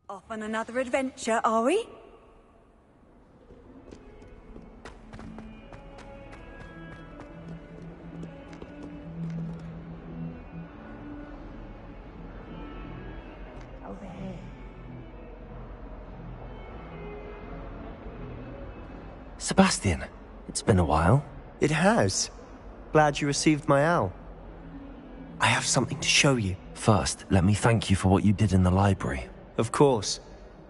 Off on another adventure, are we? Over here. Sebastian, it's been a while. It has. Glad you received my owl. I have something to show you. First, let me thank you for what you did in the library. Of course.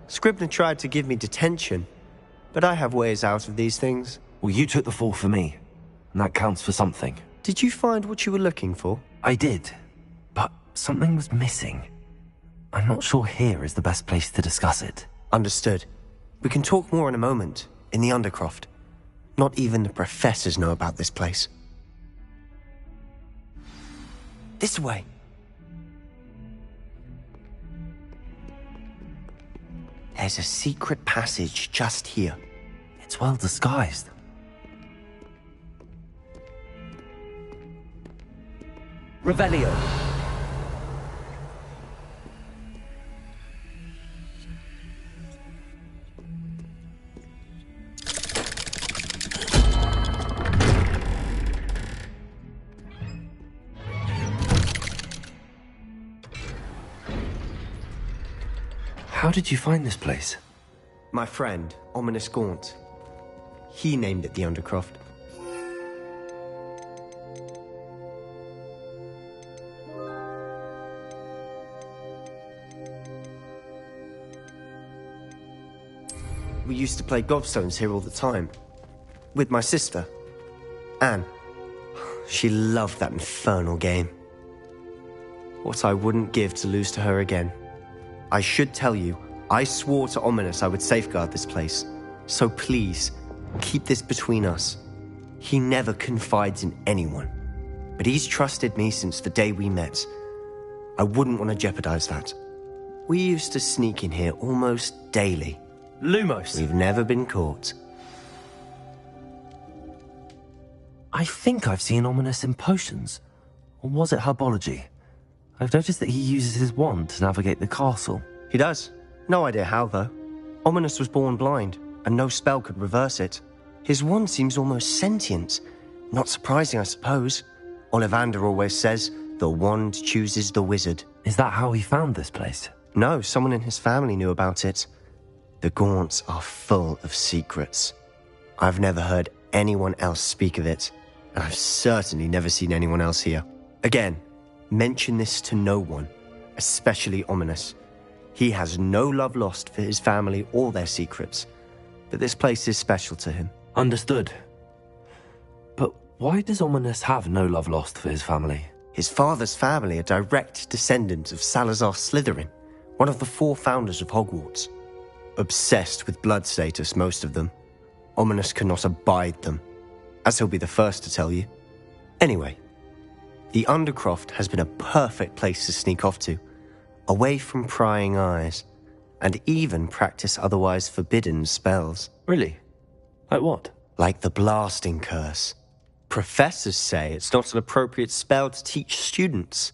Scribner tried to give me detention, but I have ways out of these things. Well, you took the fall for me, and that counts for something. Did you find what you were looking for? I did, but something was missing. I'm not sure here is the best place to discuss it. Understood. We can talk more in a moment, in the Undercroft. Not even the professors know about this place. This way. There's a secret passage just here. It's well disguised. Revelio. How did you find this place? My friend, Ominous Gaunt. He named it the Undercroft. We used to play gobstones here all the time. With my sister, Anne. She loved that infernal game. What I wouldn't give to lose to her again. I should tell you, I swore to Ominous I would safeguard this place. So please, keep this between us. He never confides in anyone. But he's trusted me since the day we met. I wouldn't want to jeopardize that. We used to sneak in here almost daily. Lumos. We've never been caught. I think I've seen Ominous in potions. Or was it herbology? I've noticed that he uses his wand to navigate the castle. He does. No idea how, though. Ominous was born blind, and no spell could reverse it. His wand seems almost sentient. Not surprising, I suppose. Ollivander always says, the wand chooses the wizard. Is that how he found this place? No, someone in his family knew about it. The Gaunts are full of secrets. I've never heard anyone else speak of it, and I've certainly never seen anyone else here. Again, mention this to no one, especially Ominous. He has no love lost for his family or their secrets, but this place is special to him. Understood. But why does Ominous have no love lost for his family? His father's family are direct descendants of Salazar Slytherin, one of the 4 founders of Hogwarts. Obsessed with blood status, most of them. Ominous cannot abide them, as he'll be the first to tell you. Anyway, the Undercroft has been a perfect place to sneak off to, away from prying eyes, and even practice otherwise forbidden spells. Really? Like what? Like the blasting curse. Professors say it's not an appropriate spell to teach students.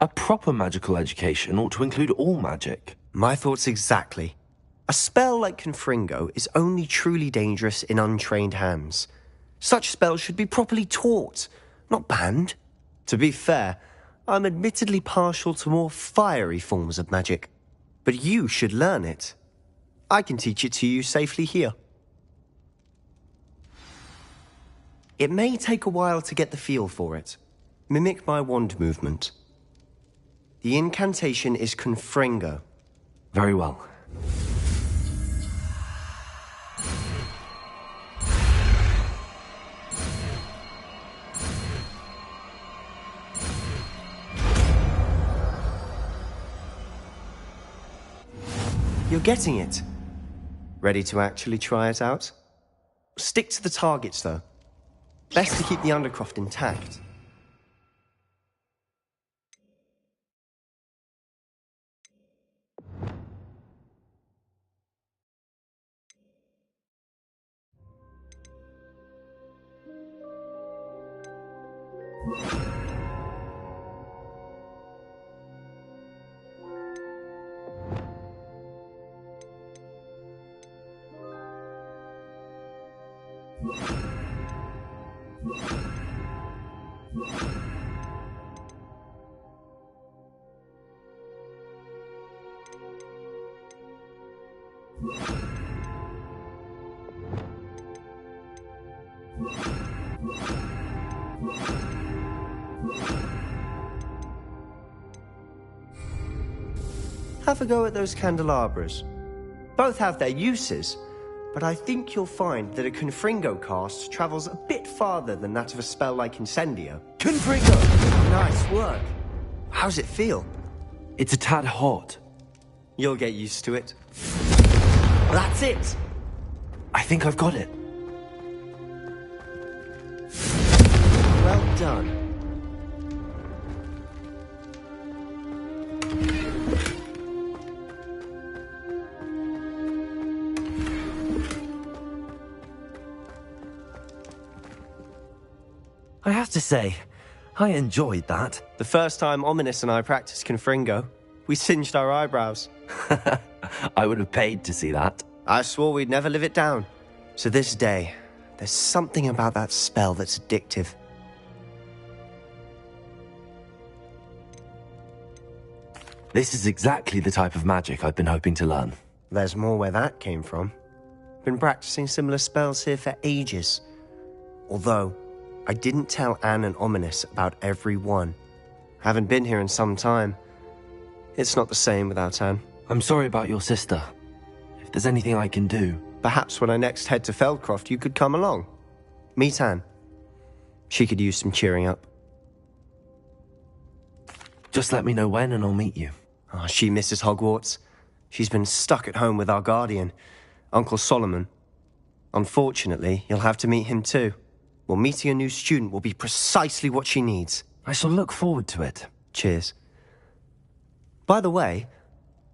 A proper magical education ought to include all magic. My thoughts exactly. A spell like Confringo is only truly dangerous in untrained hands. Such spells should be properly taught, not banned. To be fair, I'm admittedly partial to more fiery forms of magic. But you should learn it. I can teach it to you safely here. It may take a while to get the feel for it. Mimic my wand movement. The incantation is Confringo. Very well. You're getting it. Ready to actually try it out? Stick to the targets, though. Best to keep the Undercroft intact. Have a go at those candelabras. Both have their uses, but I think you'll find that a Confringo cast travels a bit farther than that of a spell like Incendio. Confringo! Nice work. How's it feel? It's a tad hot. You'll get used to it. That's it! I think I've got it. Well done. I have to say, I enjoyed that. The first time Ominous and I practiced Confringo, we singed our eyebrows. I would have paid to see that. I swore we'd never live it down. So this day, there's something about that spell that's addictive. This is exactly the type of magic I've been hoping to learn. There's more where that came from. Been practicing similar spells here for ages. Although, I didn't tell Anne and Ominous about every one. Haven't been here in some time. It's not the same without Anne. I'm sorry about your sister. If there's anything I can do... Perhaps when I next head to Feldcroft, you could come along. Meet Anne. She could use some cheering up. Just let me know when and I'll meet you. Oh, she misses Hogwarts. She's been stuck at home with our guardian, Uncle Solomon. Unfortunately, you'll have to meet him too. Well, meeting a new student will be precisely what she needs. I shall look forward to it. Cheers. By the way,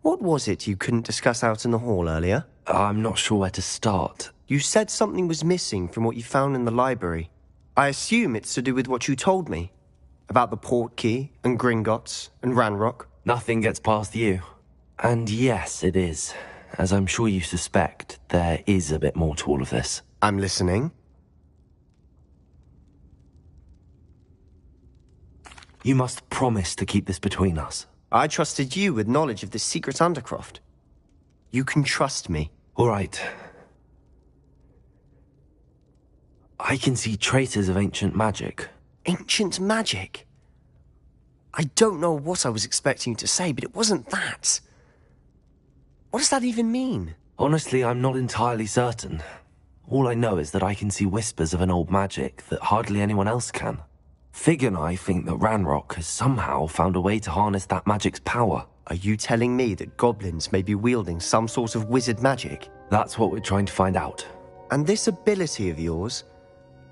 what was it you couldn't discuss out in the hall earlier? I'm not sure where to start. You said something was missing from what you found in the library. I assume it's to do with what you told me. About the Portkey, and Gringotts, and Ranrock. Nothing gets past you. And yes, it is. As I'm sure you suspect, there is a bit more to all of this. I'm listening. You must promise to keep this between us. I trusted you with knowledge of this secret Undercroft. You can trust me. All right. I can see traces of ancient magic. Ancient magic? I don't know what I was expecting you to say, but it wasn't that. What does that even mean? Honestly, I'm not entirely certain. All I know is that I can see whispers of an old magic that hardly anyone else can. Fig and I think that Ranrock has somehow found a way to harness that magic's power. Are you telling me that goblins may be wielding some sort of wizard magic? That's what we're trying to find out. And this ability of yours,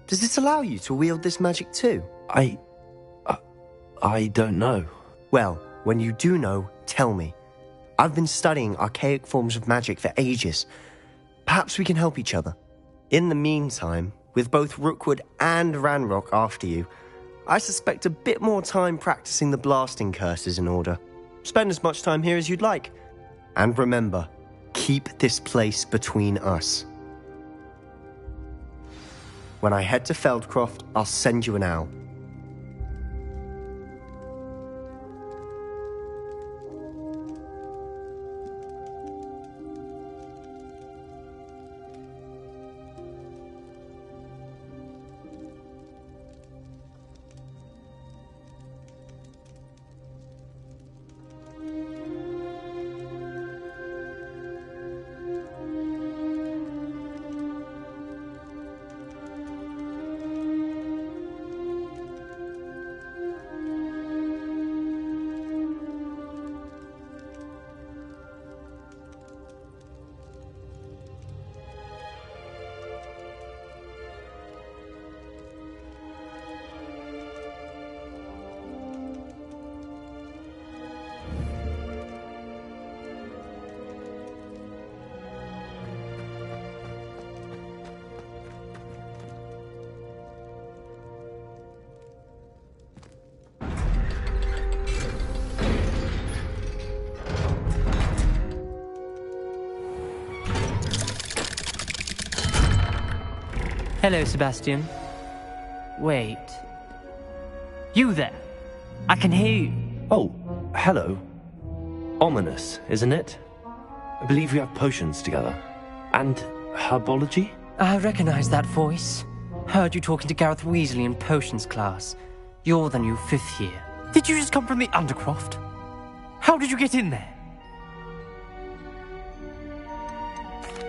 does it allow you to wield this magic too? I don't know. Well, when you do know, tell me. I've been studying archaic forms of magic for ages. Perhaps we can help each other. In the meantime, with both Rookwood and Ranrock after you, I suspect a bit more time practicing the blasting curse is in order. Spend as much time here as you'd like. And remember, keep this place between us. When I head to Feldcroft, I'll send you an owl. Hello, Sebastian. Wait. You there? I can hear you. Oh, hello. Ominous, isn't it? I believe we have potions together. And herbology? I recognize that voice. Heard you talking to Gareth Weasley in potions class. You're the new 5th year. Did you just come from the Undercroft? How did you get in there?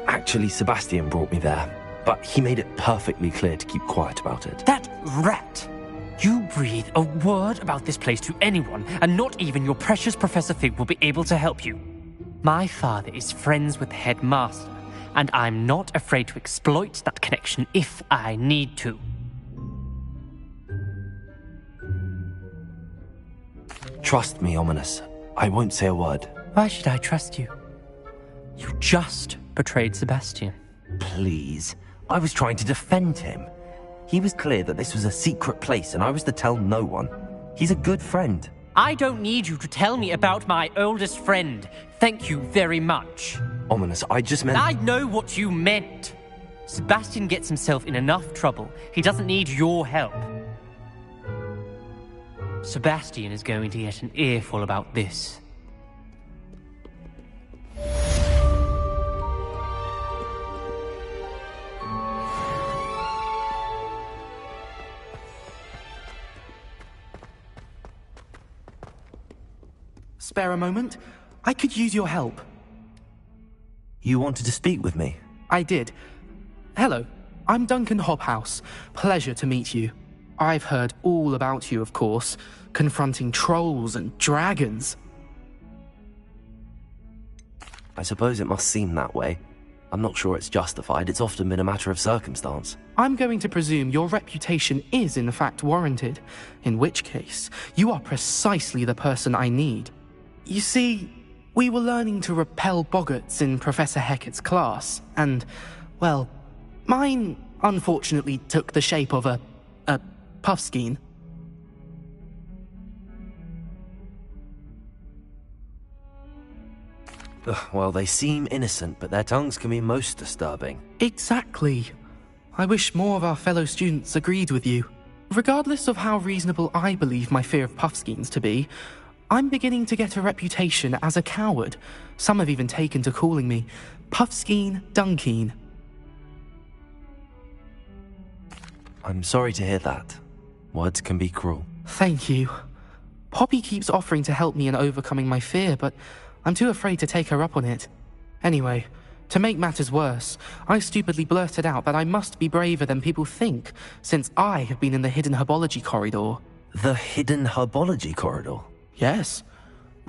Actually, Sebastian brought me there, but he made it perfectly clear to keep quiet about it. That rat! You breathe a word about this place to anyone, and not even your precious Professor Fig will be able to help you. My father is friends with the headmaster, and I'm not afraid to exploit that connection if I need to. Trust me, Ominous. I won't say a word. Why should I trust you? You just betrayed Sebastian. Please. I was trying to defend him. He was clear that this was a secret place and I was to tell no one. He's a good friend. I don't need you to tell me about my oldest friend. Thank you very much. Ominous, I just meant... I know what you meant. Sebastian gets himself in enough trouble. He doesn't need your help. Sebastian is going to get an earful about this. Spare a moment? I could use your help. You wanted to speak with me? I did. Hello, I'm Duncan Hobhouse. Pleasure to meet you. I've heard all about you, of course, confronting trolls and dragons. I suppose it must seem that way. I'm not sure it's justified. It's often been a matter of circumstance. I'm going to presume your reputation is in fact warranted, in which case, you are precisely the person I need. You see, we were learning to repel boggarts in Professor Hecat's class, and, well, mine unfortunately took the shape of a puffskein. Well, they seem innocent, but their tongues can be most disturbing. Exactly. I wish more of our fellow students agreed with you. Regardless of how reasonable I believe my fear of puffskeins to be, I'm beginning to get a reputation as a coward. Some have even taken to calling me Puffskein Dunkeen. I'm sorry to hear that. Words can be cruel. Thank you. Poppy keeps offering to help me in overcoming my fear, but I'm too afraid to take her up on it. Anyway, to make matters worse, I stupidly blurted out that I must be braver than people think, since I have been in the hidden herbology corridor. The hidden herbology corridor? Yes.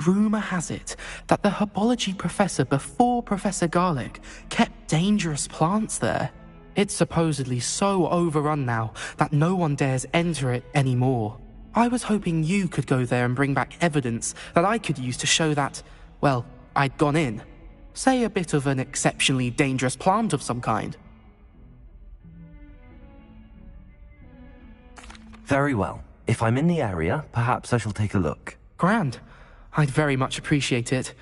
Rumour has it that the herbology professor before Professor Garlic kept dangerous plants there. It's supposedly so overrun now that no one dares enter it anymore. I was hoping you could go there and bring back evidence that I could use to show that, well, I'd gone in. Say a bit of an exceptionally dangerous plant of some kind. Very well. If I'm in the area, perhaps I shall take a look. Grand. I'd very much appreciate it.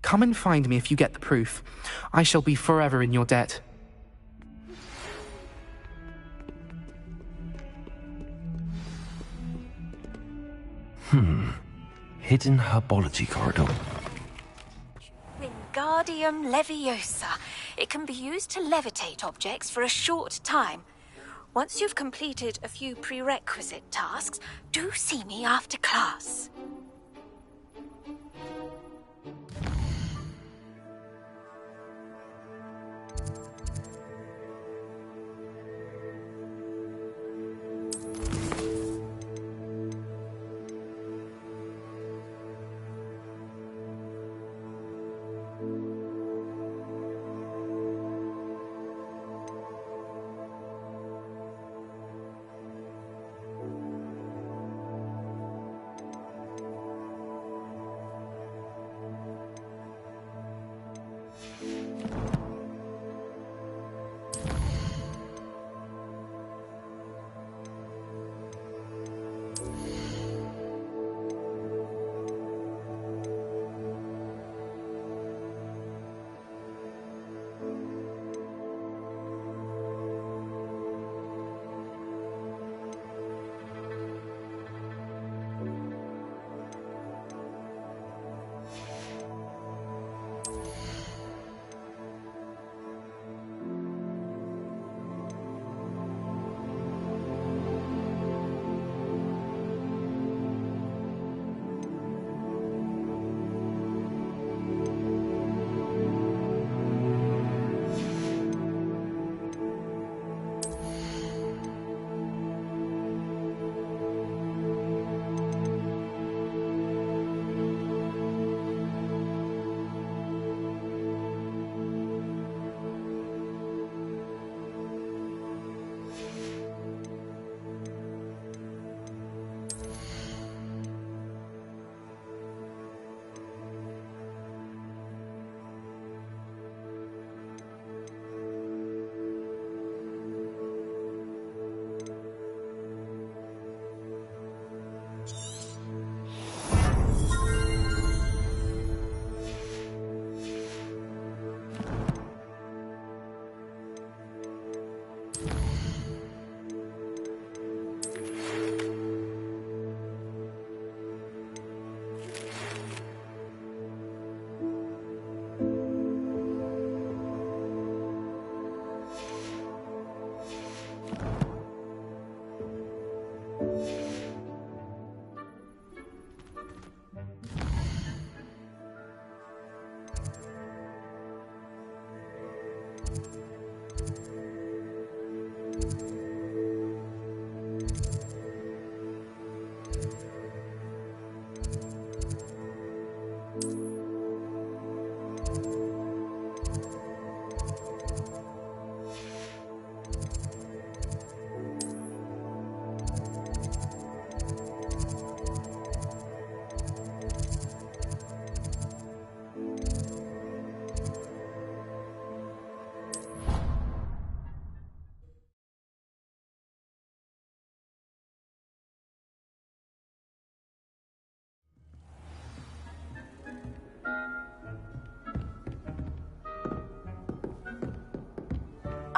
Come and find me if you get the proof. I shall be forever in your debt. Hidden herbology corridor. Wingardium Leviosa. It can be used to levitate objects for a short time. Once you've completed a few prerequisite tasks, do see me after class.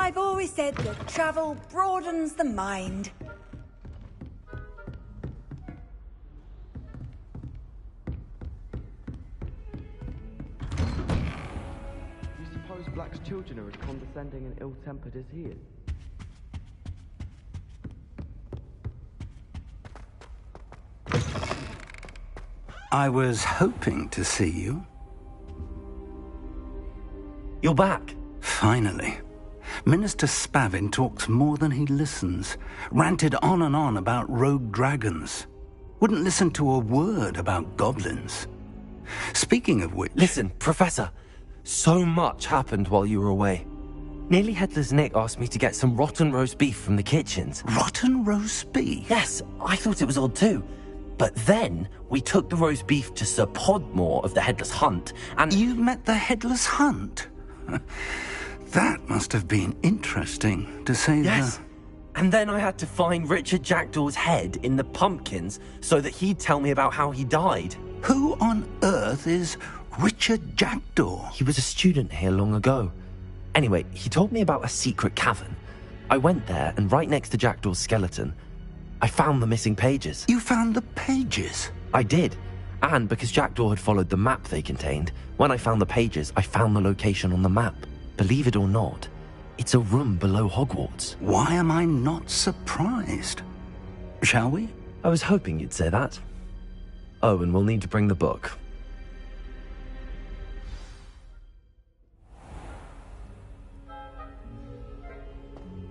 I've always said that travel broadens the mind. You suppose Black's children are as condescending and ill-tempered as he is? I was hoping to see you. You're back. Finally. Minister Spavin talks more than he listens. Ranted on and on about rogue dragons. Wouldn't listen to a word about goblins. Speaking of which... Listen, Professor. So much happened while you were away. Nearly Headless Nick asked me to get some rotten roast beef from the kitchens. Rotten roast beef? Yes, I thought it was odd too. But then, we took the roast beef to Sir Podmore of the Headless Hunt, and... You met the Headless Hunt? That must have been interesting, to say Yes. And then I had to find Richard Jackdaw's head in the pumpkins so that he'd tell me about how he died. Who on earth is Richard Jackdaw? He was a student here long ago. Anyway, he told me about a secret cavern. I went there, and right next to Jackdaw's skeleton, I found the missing pages. You found the pages? I did. And because Jackdaw had followed the map they contained, when I found the pages, I found the location on the map. Believe it or not, it's a room below Hogwarts. Why am I not surprised? Shall we? I was hoping you'd say that. Oh, and we'll need to bring the book.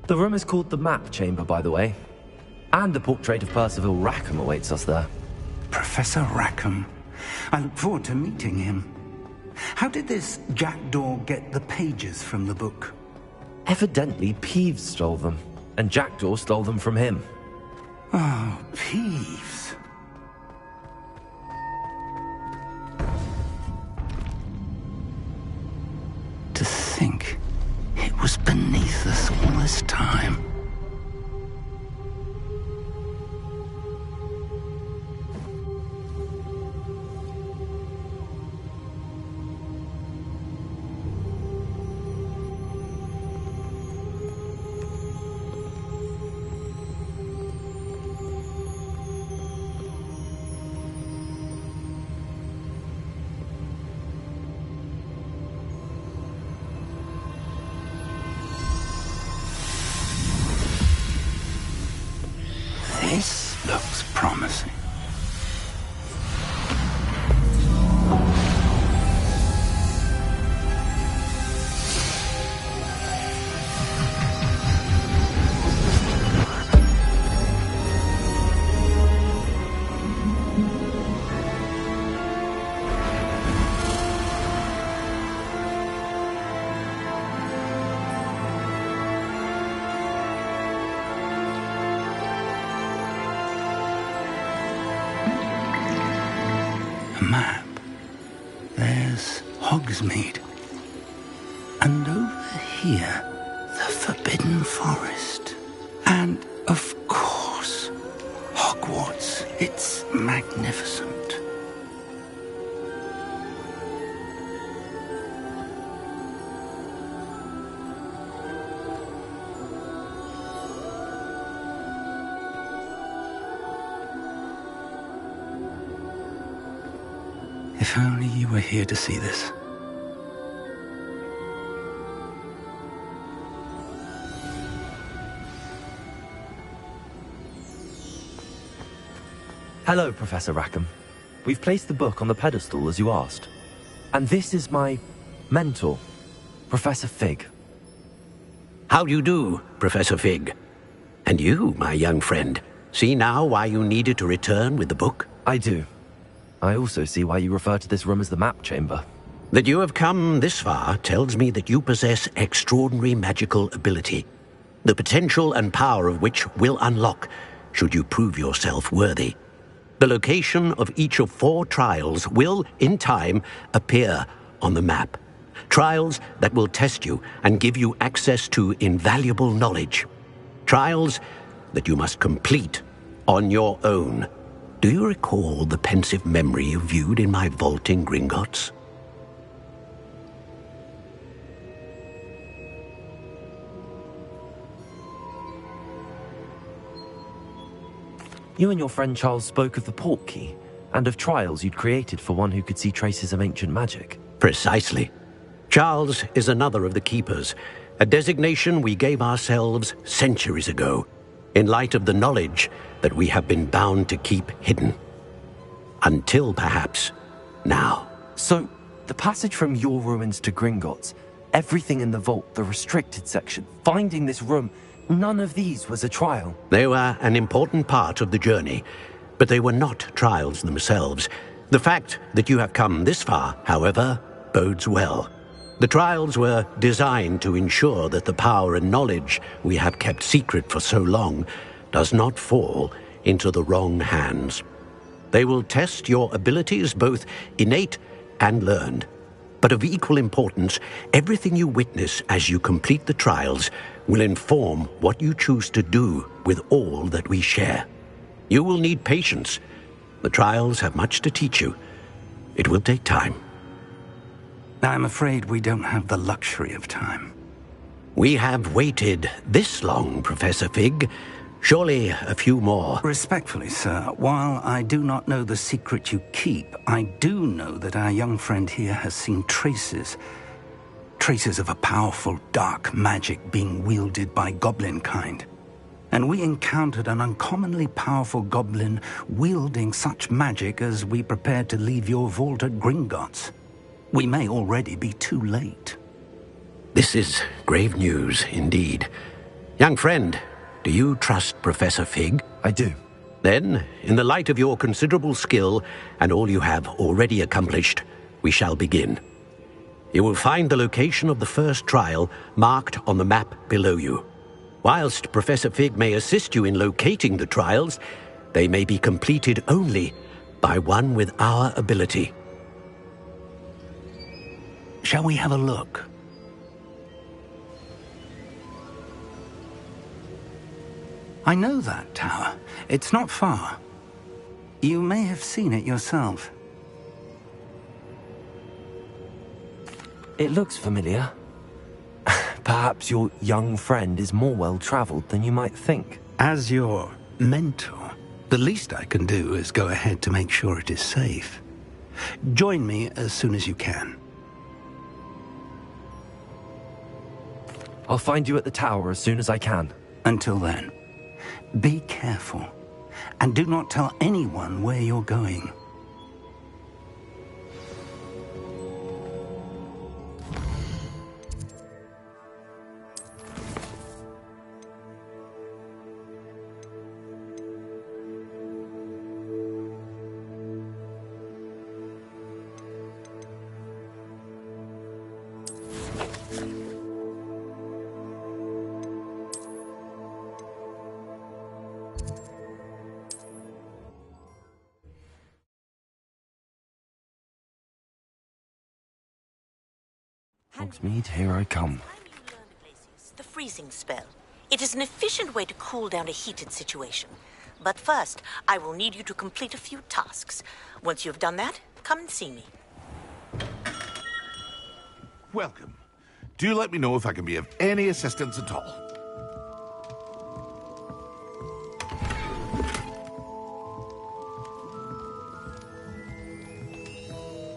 The room is called the Map Chamber, by the way. And a portrait of Percival Rackham awaits us there. Professor Rackham. I look forward to meeting him. How did this Jackdaw get the pages from the book? Evidently, Peeves stole them, and Jackdaw stole them from him. Oh, Peeves. To think it was beneath us all this time. This looks promising. Map. There's Hogsmeade. And over here, the Forbidden Forest. And, of course, Hogwarts. It's magnificent. If only you were here to see this. Hello, Professor Rackham. We've placed the book on the pedestal as you asked. And this is my mentor, Professor Fig. How do you do, Professor Fig? And you, my young friend, see now why you needed to return with the book? I do. I also see why you refer to this room as the Map Chamber. That you have come this far tells me that you possess extraordinary magical ability, the potential and power of which will unlock should you prove yourself worthy. The location of each of 4 trials will, in time, appear on the map. Trials that will test you and give you access to invaluable knowledge. Trials that you must complete on your own. Do you recall the pensive memory you viewed in my vault in Gringotts? You and your friend Charles spoke of the port key, and of trials you'd created for one who could see traces of ancient magic. Precisely. Charles is another of the Keepers, a designation we gave ourselves centuries ago, in light of the knowledge that we have been bound to keep hidden. Until, perhaps, now. So, the passage from your ruins to Gringotts, everything in the vault, the restricted section, finding this room, none of these was a trial. They were an important part of the journey, but they were not trials themselves. The fact that you have come this far, however, bodes well. The trials were designed to ensure that the power and knowledge we have kept secret for so long does not fall into the wrong hands. They will test your abilities, both innate and learned. But of equal importance, everything you witness as you complete the trials will inform what you choose to do with all that we share. You will need patience. The trials have much to teach you. It will take time. I'm afraid we don't have the luxury of time. We have waited this long, Professor Fig. Surely a few more. Respectfully, sir, while I do not know the secret you keep, I do know that our young friend here has seen traces of a powerful dark magic being wielded by goblin kind. And we encountered an uncommonly powerful goblin wielding such magic as we prepared to leave your vault at Gringotts. We may already be too late. This is grave news indeed. Young friend, do you trust Professor Fig? I do. Then, in the light of your considerable skill and all you have already accomplished, we shall begin. You will find the location of the first trial marked on the map below you. Whilst Professor Fig may assist you in locating the trials, they may be completed only by one with our ability. Shall we have a look? I know that tower. It's not far. You may have seen it yourself. It looks familiar. Perhaps your young friend is more well-traveled than you might think. As your mentor, the least I can do is go ahead to make sure it is safe. Join me as soon as you can. I'll find you at the tower as soon as I can. Until then, be careful, and do not tell anyone where you're going. Hogsmeade, here I come. The freezing spell. It is an efficient way to cool down a heated situation. But first, I will need you to complete a few tasks. Once you have done that, come and see me. Welcome. Do let me know if I can be of any assistance at all.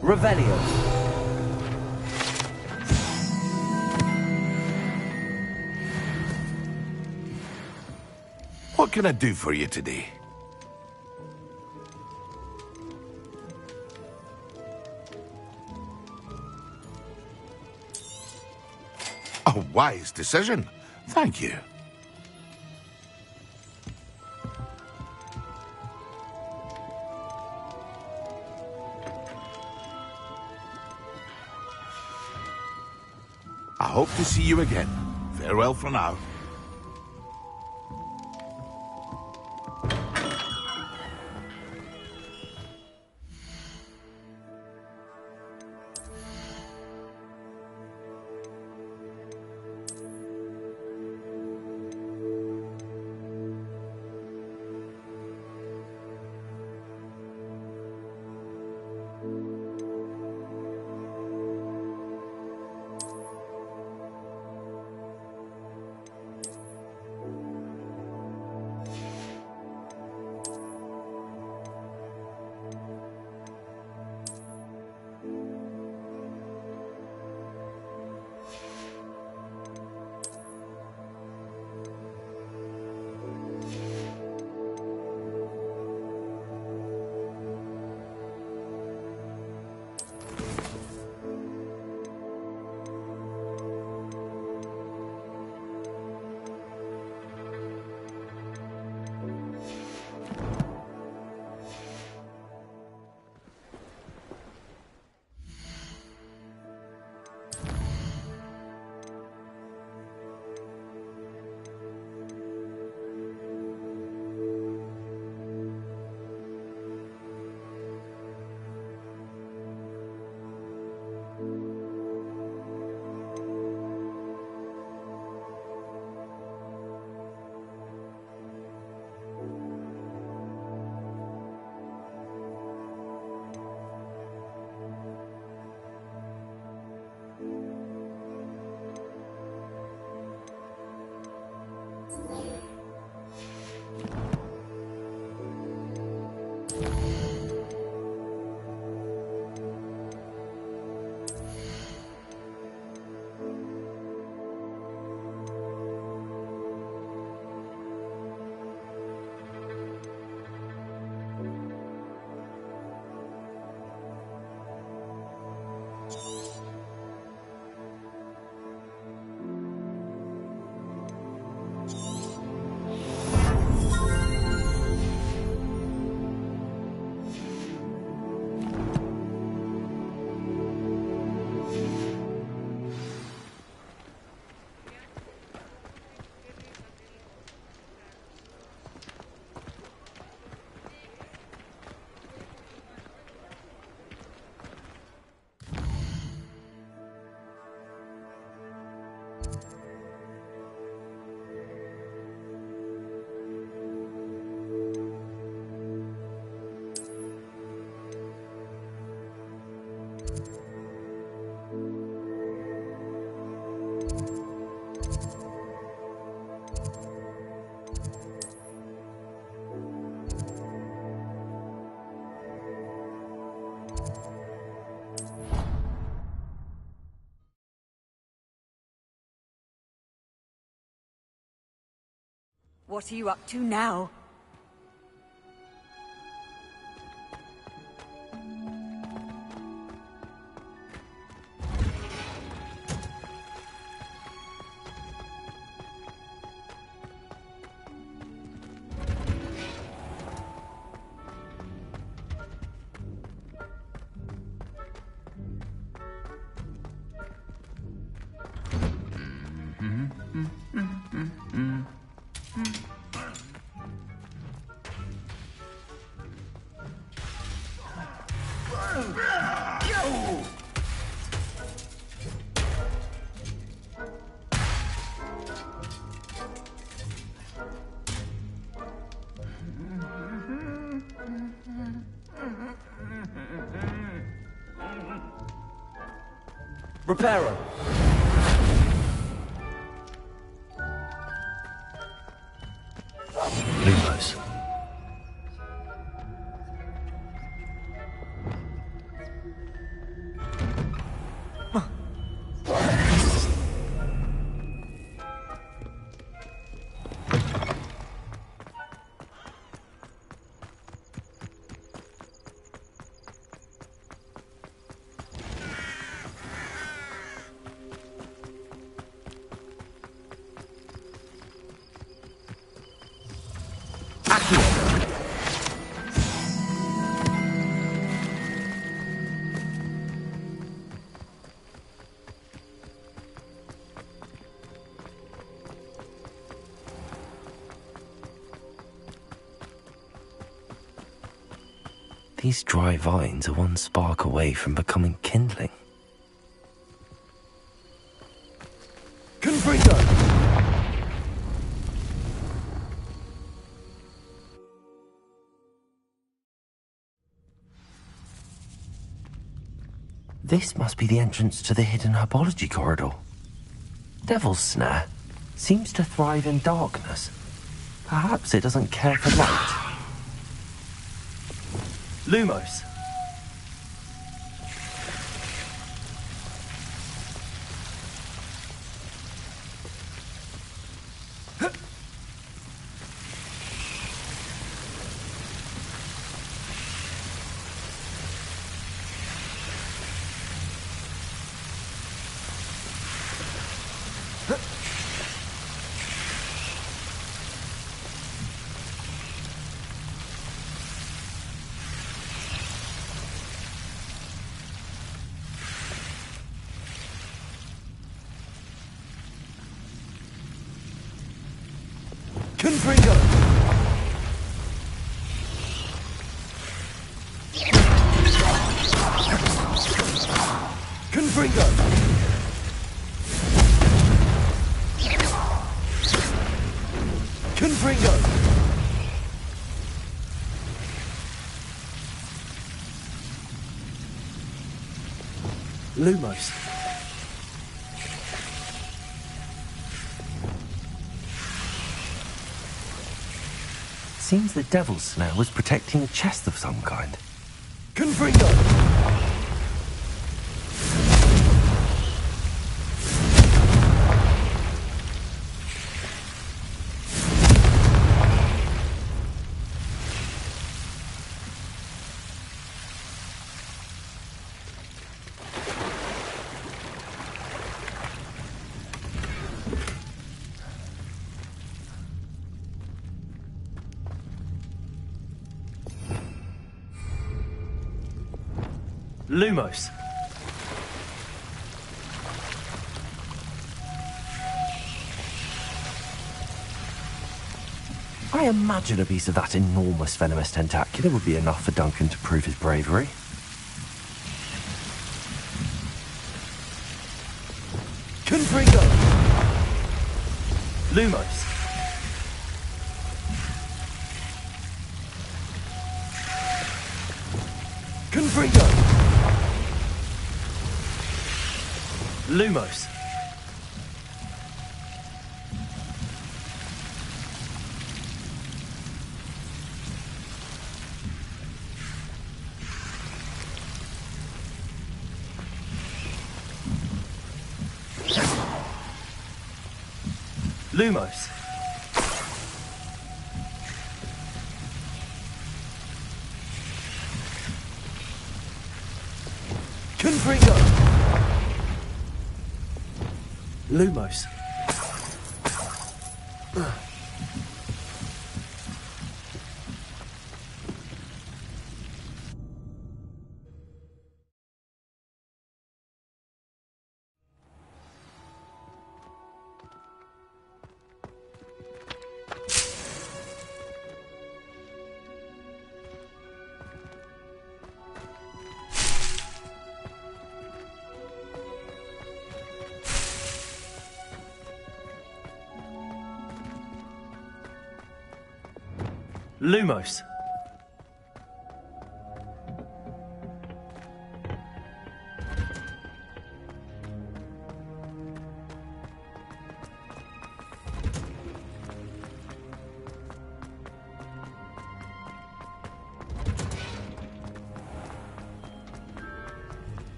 Revelio. What can I do for you today? A wise decision. Thank you. I hope to see you again. Farewell for now. What are you up to now? Reparo! Lumos. These dry vines are one spark away from becoming kindling. Confringo! This must be the entrance to the hidden herbology corridor. Devil's Snare seems to thrive in darkness. Perhaps it doesn't care for light. Lumos. Confringo! Confringo! Confringo! Lumos. Seems the Devil's Snare was protecting a chest of some kind. Confringo! Lumos. I imagine a piece of that enormous venomous tentacular would be enough for Duncan to prove his bravery. Confringo! Lumos. Confringo! Lumos. Lumos. Lumos. Lumos.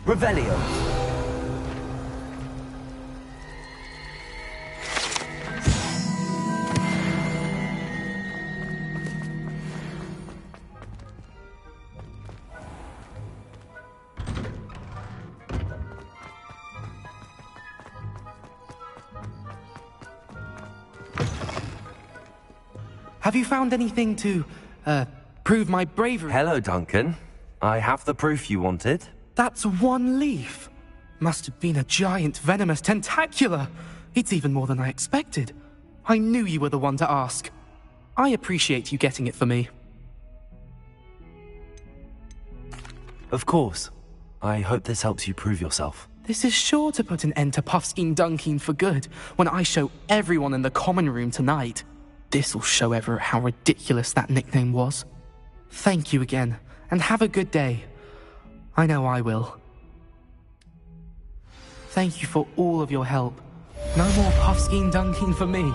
Revelio. Have you found anything to, prove my bravery? Hello, Duncan. I have the proof you wanted. That's one leaf. Must have been a giant venomous tentacula. It's even more than I expected. I knew you were the one to ask. I appreciate you getting it for me. Of course. I hope this helps you prove yourself. This is sure to put an end to Puffskein Dunkeen for good when I show everyone in the common room tonight. This'll show Everett how ridiculous that nickname was. Thank you again, and have a good day. I know I will. Thank you for all of your help. No more Puffskein Dunkeen for me.